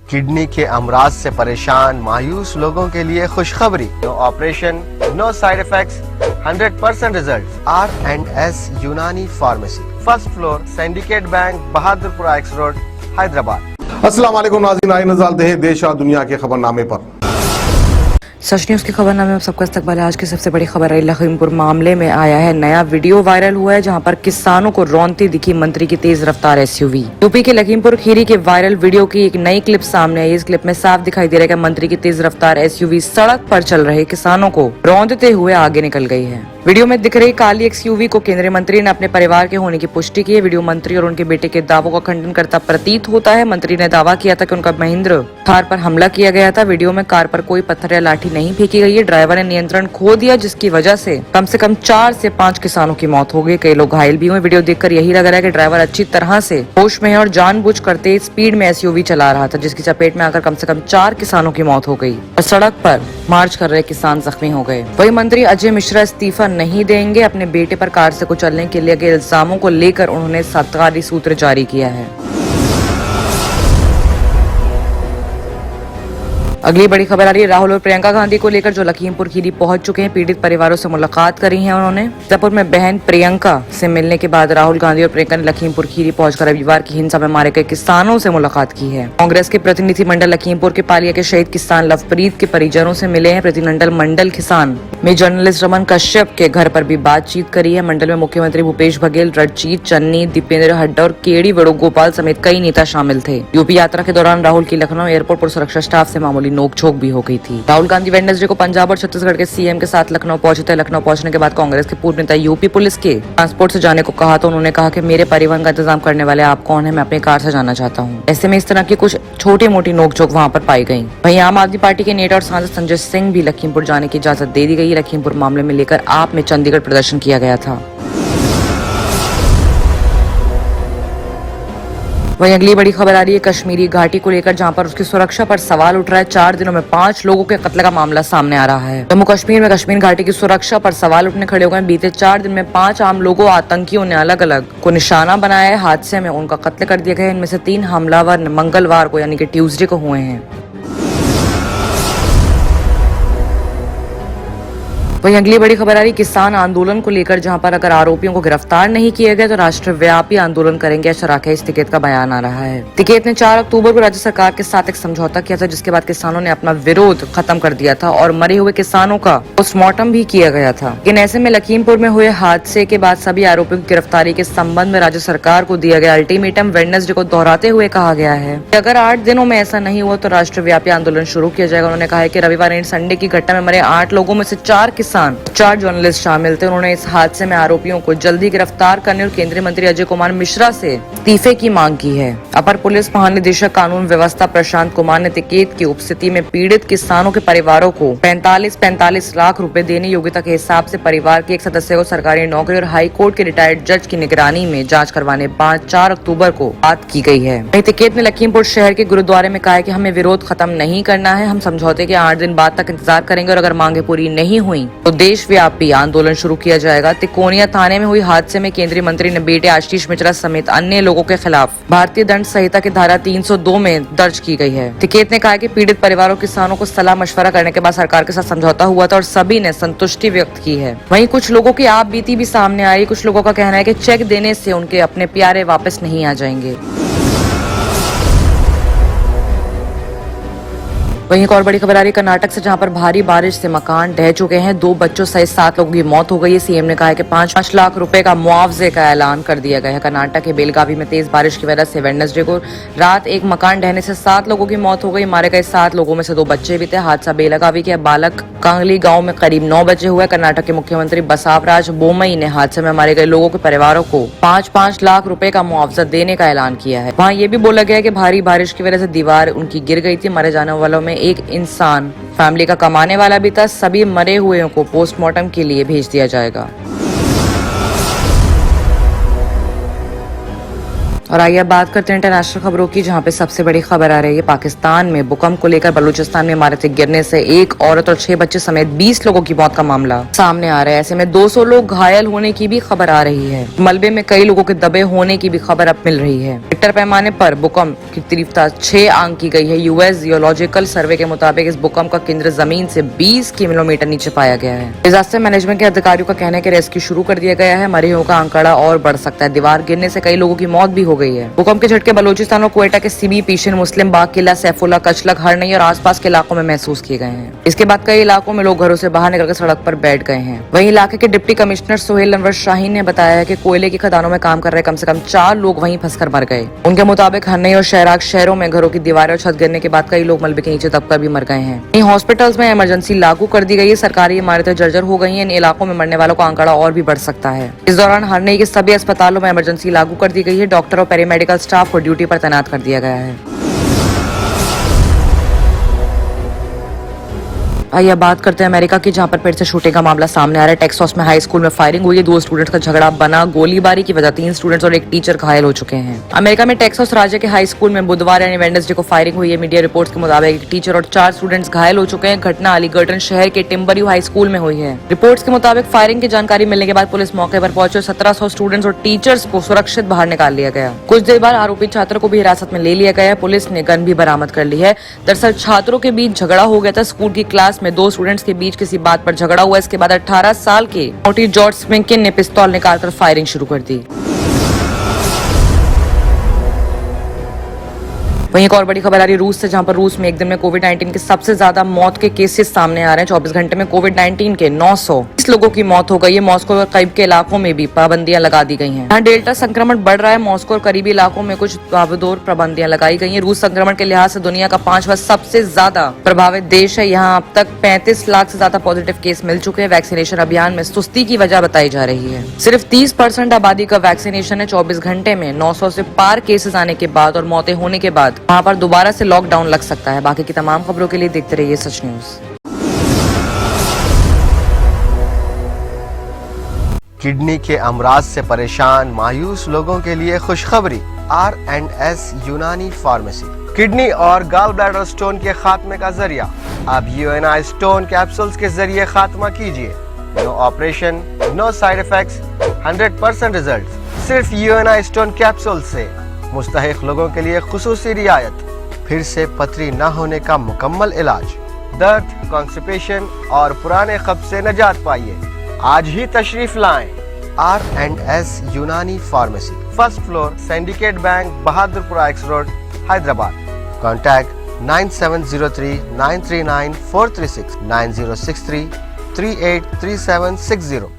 Kidney के अमराज से परेशान मायूस लोगों के लिए खुशखबरी। No operation, no side effects, 100% result. R&S Unani pharmacy, first floor, syndicate bank, Bahadurpura X road, Hyderabad. अस्सलाम वालेकुम नाज़रीन, आइए नज़र डालते हैं देश और दुनिया के खबरनामे पर। सच न्यूज़ के खबरनामे में आप सबका इस्तकबाल है। आज की सबसे बड़ी खबर है, लखीमपुर मामले में आया है नया वीडियो वायरल हुआ है, जहां पर किसानों को रौंदती दिखी मंत्री की तेज रफ्तार SUV। यूपी के लखीमपुर खीरी के वायरल वीडियो की एक नई क्लिप सामने आई। इस क्लिप में साफ दिखाई दे रहा है कि मंत्री की तेज रफ्तार SUV सड़क पर चल रहे किसानों को रौंदते हुए आगे निकल गई है। वीडियो में दिख रही काली XUV को केंद्रीय मंत्री ने अपने परिवार के होने की पुष्टि की है। वीडियो मंत्री और उनके बेटे के दावों का खंडन करता प्रतीत होता है। मंत्री ने दावा किया था कि उनका महिंद्र थार पर हमला किया गया था। वीडियो में कार पर कोई पत्थर या लाठी नहीं फेंकी गई है। ड्राइवर ने नियंत्रण खो दिया, जिसकी वजह से कम 4 से 5 किसानों की मौत हो गई। कई लोग घायल भी हुए। वीडियो देखकर यही लग रहा है कि ड्राइवर अच्छी तरह से होश में है और जानबूझ कर तेज स्पीड में SUV चला रहा था, जिसकी चपेट में आकर कम से कम 4 किसानों की मौत हो गई और सड़क पर मार्च कर रहे किसान जख्मी हो गए। वही मंत्री अजय मिश्रा इस्तीफा नहीं देंगे। अपने बेटे पर कार से कुचलने के लिए इल्जामों को लेकर उन्होंने सरकारी सूत्र जारी किया है। अगली बड़ी खबर आ रही है राहुल और प्रियंका गांधी को लेकर, जो लखीमपुर खीरी पहुंच चुके हैं। पीड़ित परिवारों से मुलाकात करी है उन्होंने। जयपुर में बहन प्रियंका से मिलने के बाद राहुल गांधी और प्रियंका ने लखीमपुर खीरी पहुंचकर रविवार की हिंसा में मारे गए किसानों से मुलाकात की है। कांग्रेस के प्रतिनिधिमंडल लखीमपुर के पालिया के शहीद किसान लवप्रीत के परिजनों से मिले हैं। प्रतिनिधिमंडल मंडल किसान में जर्नलिस्ट रमन कश्यप के घर पर भी बातचीत करी है। मंडल में मुख्यमंत्री भूपेश बघेल, रणजीत चन्नी, दीपेंद्र हड्डा और केडी वेणुगोपाल समेत कई नेता शामिल थे। यूपी यात्रा के दौरान राहुल की लखनऊ एयरपोर्ट पर सुरक्षा स्टाफ से मामूली नोकझोंक भी हो गई थी। राहुल गांधी वेडनेसडे को पंजाब और छत्तीसगढ़ के CM के साथ लखनऊ पहुंचे थे। लखनऊ पहुंचने के बाद कांग्रेस के पूर्व नेता यूपी पुलिस के ट्रांसपोर्ट से जाने को कहा, तो उन्होंने कहा कि मेरे परिवहन का इंतजाम करने वाले आप कौन है, मैं अपनी कार से जाना चाहता हूं। ऐसे में इस तरह की कुछ छोटी मोटी नोकझोंक वहां पर पाई गई। वहीं आम आदमी पार्टी के नेता और सांसद संजय सिंह भी लखीमपुर जाने की इजाजत दे दी गई। लखीमपुर मामले में लेकर आप में चंडीगढ़ प्रदर्शन किया गया था। वहीं अगली बड़ी खबर आ रही है कश्मीरी घाटी को लेकर, जहां पर उसकी सुरक्षा पर सवाल उठ रहा है। 4 दिनों में 5 लोगों के कत्ल का मामला सामने आ रहा है। जम्मू कश्मीर में कश्मीर घाटी की सुरक्षा पर सवाल उठने खड़े हो गए। बीते 4 दिन में 5 आम लोगों आतंकियों ने अलग अलग को निशाना बनाया है। हादसे में उनका कत्ल कर दिया गया है। इनमें से 3 हमलावर मंगलवार को यानी कि ट्यूसडे को हुए हैं। वहीं अगली बड़ी खबर आ रही किसान आंदोलन को लेकर, जहां पर अगर आरोपियों को गिरफ्तार नहीं किया गया तो राष्ट्रव्यापी आंदोलन करेंगे, ऐसा राकेश टिकैत का बयान आ रहा है। टिकैत ने 4 अक्टूबर को राज्य सरकार के साथ एक समझौता किया था, जिसके बाद किसानों ने अपना विरोध खत्म कर दिया था और मरे हुए किसानों का पोस्टमार्टम भी किया गया था। लेकिन ऐसे में लखीमपुर में हुए हादसे के बाद सभी आरोपियों की गिरफ्तारी के संबंध में राज्य सरकार को दिया गया अल्टीमेटम वेडनेसडे को दोहराते हुए कहा गया है कि अगर 8 दिनों में ऐसा नहीं हुआ तो राष्ट्रव्यापी आंदोलन शुरू किया जाएगा। उन्होंने कहा है कि रविवार एंड संडे की घटना में मरे 8 लोगों में से 4 किसान, 4 जर्नलिस्ट शामिल थे। उन्होंने इस हादसे में आरोपियों को जल्दी गिरफ्तार करने और केंद्रीय मंत्री अजय कुमार मिश्रा से इस्तीफे की मांग की है। अपर पुलिस महानिदेशक कानून व्यवस्था प्रशांत कुमार ने टिकैत की उपस्थिति में पीड़ित किसानों के परिवारों को 45 लाख रुपए देने योग्यता के हिसाब से परिवार के एक सदस्य को सरकारी नौकरी और हाई कोर्ट के रिटायर्ड जज की निगरानी में जाँच करवाने 4 अक्टूबर को बात की गई है। वहीं टिकैत ने लखीमपुर शहर के गुरुद्वारे में कहा है कि हमें विरोध खत्म नहीं करना है, हम समझौते के 8 दिन बाद तक इंतजार करेंगे और अगर मांगे पूरी नहीं हुई तो देशव्यापी आंदोलन शुरू किया जाएगा। तिकोनिया थाने में हुई हादसे में केंद्रीय मंत्री ने बेटे आशीष मिश्रा समेत अन्य लोगों के खिलाफ भारतीय दंड संहिता की धारा 302 में दर्ज की गई है। टिकैत ने कहा कि पीड़ित परिवारों किसानों को सलाह मशवरा करने के बाद सरकार के साथ समझौता हुआ था और सभी ने संतुष्टि व्यक्त की है। वहीं कुछ लोगों की आप बीती भी सामने आई। कुछ लोगों का कहना है कि चेक देने से उनके अपने प्यारे वापस नहीं आ जाएंगे। वहीं एक और बड़ी खबर आ रही है कर्नाटक से, जहां पर भारी बारिश से मकान ढह चुके हैं। 2 बच्चों सहित 7 लोगों की मौत हो गई है। CM ने कहा है कि 5 लाख रुपए का मुआवजे का ऐलान कर दिया गया है। कर्नाटक के बेलगावी में तेज बारिश की वजह से वेडनेसडे को रात एक मकान ढहने से 7 लोगों की मौत हो गई। मारे गए 7 लोगों में से 2 बच्चे भी थे। हादसा बेलगावी के बालक कांगली गाँव में करीब 9 बजे हुआ। कर्नाटक के मुख्यमंत्री बसवराज बोमई ने हादसे में मारे गए लोगों के परिवारों को 5 लाख रुपए का मुआवजा देने का ऐलान किया है। वहाँ ये भी बोला गया है कि भारी बारिश की वजह से दीवार उनकी गिर गई थी। मरे जाने वालों में एक इंसान फैमिली का कमाने वाला भी था। सभी मरे हुए को पोस्टमार्टम के लिए भेज दिया जाएगा। और आइए अब बात करते हैं इंटरनेशनल खबरों की, जहां पे सबसे बड़ी खबर आ रही है पाकिस्तान में भूकंप को लेकर बलूचिस्तान में इमारतें गिरने से एक औरत और 6 बच्चे समेत 20 लोगों की मौत का मामला सामने आ रहा है। ऐसे में 200 लोग घायल होने की भी खबर आ रही है। मलबे में कई लोगों के दबे होने की भी खबर अब मिल रही है। रिक्टर पैमाने पर भूकंप की तीव्रता 6 अंक की गई है। यूएस जियोलॉजिकल सर्वे के मुताबिक इस भूकंप का केंद्र जमीन से 20 किलोमीटर नीचे पाया गया है। डिजास्टर मैनेजमेंट के अधिकारियों का कहना है कि रेस्क्यू शुरू कर दिया गया है। मरे हुओं का आंकड़ा और बढ़ सकता है। दीवार गिरने से कई लोगों की मौत भी हो गई है। भूकंप के झटके बलूचिस्तान और क्वेटा के सीबी, पीशन, मुस्लिम बाग, किला, सैफुल्ला, कचलक, हरनई और आसपास के इलाकों में महसूस किए गए हैं। इसके बाद कई इलाकों में लोग घरों से बाहर निकलकर सड़क पर बैठ गए हैं। वहीं इलाके के डिप्टी कमिश्नर सोहेल अनवर शाहीन ने बताया है कि कोयले की खदानों में काम कर रहे कम से कम 4 लोग वहीं फंसकर मर गए। उनके मुताबिक हरनई और शहराग शहरों में घरों की दीवारें और छत गिरने के बाद कई लोग मलबे के नीचे दबकर भी मर गए हैं। वहीं हॉस्पिटल्स में इमरजेंसी लागू कर दी गई है। सरकारी इमारतें जर्जर हो गई हैं। इन इलाकों में मरने वालों का आंकड़ा और भी बढ़ सकता है। इस दौरान हरनई के सभी अस्पतालों में इमरजेंसी लागू कर दी गई है। डॉक्टर और पैरामेडिकल स्टाफ को ड्यूटी पर तैनात कर दिया गया है। आइए बात करते हैं अमेरिका की, जहां पर फिर से शूटिंग का मामला सामने आ रहा है। टेक्सास में हाई स्कूल में फायरिंग हुई है। 2 स्टूडेंट्स का झगड़ा बना। गोलीबारी की वजह 3 स्टूडेंट्स और 1 टीचर घायल हो चुके हैं। अमेरिका में टेक्सास राज्य के हाई स्कूल में बुधवार यानी वेडनेसडे को फायरिंग हुई है। मीडिया रिपोर्ट्स के मुताबिक 1 टीचर और 4 स्टूडेंट्स घायल हो चुके हैं। घटना अलीगर्टन शहर के टिम्बरयू हाई स्कूल में हुई है। रिपोर्ट्स के मुताबिक फायरिंग की जानकारी मिलने के बाद पुलिस मौके पर पहुंची और 1700 स्टूडेंट्स और टीचर्स को सुरक्षित बाहर निकाल लिया गया। कुछ देर बाद आरोपी छात्र को भी हिरासत में ले लिया गया। पुलिस ने गन भी बरामद कर ली है। दरअसल छात्रों के बीच झगड़ा हो गया था। स्कूल की क्लास में 2 स्टूडेंट्स के बीच किसी बात पर झगड़ा हुआ। इसके बाद 18 साल के मोटी जॉर्ज स्मिंकिन ने पिस्तौल निकालकर फायरिंग शुरू कर दी। वहीं एक और बड़ी खबर आ रही है रूस से, जहां पर रूस में एक दिन में कोविड-19 के सबसे ज्यादा मौत के केसेस सामने आ रहे हैं। 24 घंटे में कोविड-19 के 920 लोगों की मौत हो गई है। मॉस्को और करीब के इलाकों में भी पाबंदियां लगा दी गई हैं। यहाँ डेल्टा संक्रमण बढ़ रहा है। मॉस्को और करीबी इलाकों में कुछ ताबड़तोड़ पाबंदियां लगाई गई हैं। रूस संक्रमण के लिहाज से दुनिया का 5वां सबसे ज्यादा प्रभावित देश है। यहाँ अब तक 35 लाख से ज्यादा पॉजिटिव केस मिल चुके हैं। वैक्सीनेशन अभियान में सुस्ती की वजह बताई जा रही है। सिर्फ 30% आबादी का वैक्सीनेशन है। 24 घंटे में 900 से पार केसेस आने के बाद और मौतें होने के बाद वहाँ पर दोबारा से लॉकडाउन लग सकता है। बाकी की तमाम खबरों के लिए देखते रहिए सच न्यूज। किडनी के अमराज से परेशान मायूस लोगों के लिए खुशखबरी। R&S यूनानी फार्मेसी किडनी और गॉल ब्लैडर स्टोन के खात्मे का जरिया। अब UNI स्टोन कैप्सूल्स के जरिए खात्मा कीजिए। No operation, no side effects, 100% result. सिर्फ UNI स्टोन कैप्सूल से मुस्तहिक लोगों के लिए खुसूसी रियायत। फिर से पथरी न होने का मुकम्मल इलाज। दर्द, कॉन्स्टिपेशन और पुराने कब्ज से निजात पाइए। आज ही तशरीफ लाएं। R&S Unani pharmacy, 1st floor, syndicate bank, Bahadurpura X road, Hyderabad. Contact 9703 939 436 9063 383760।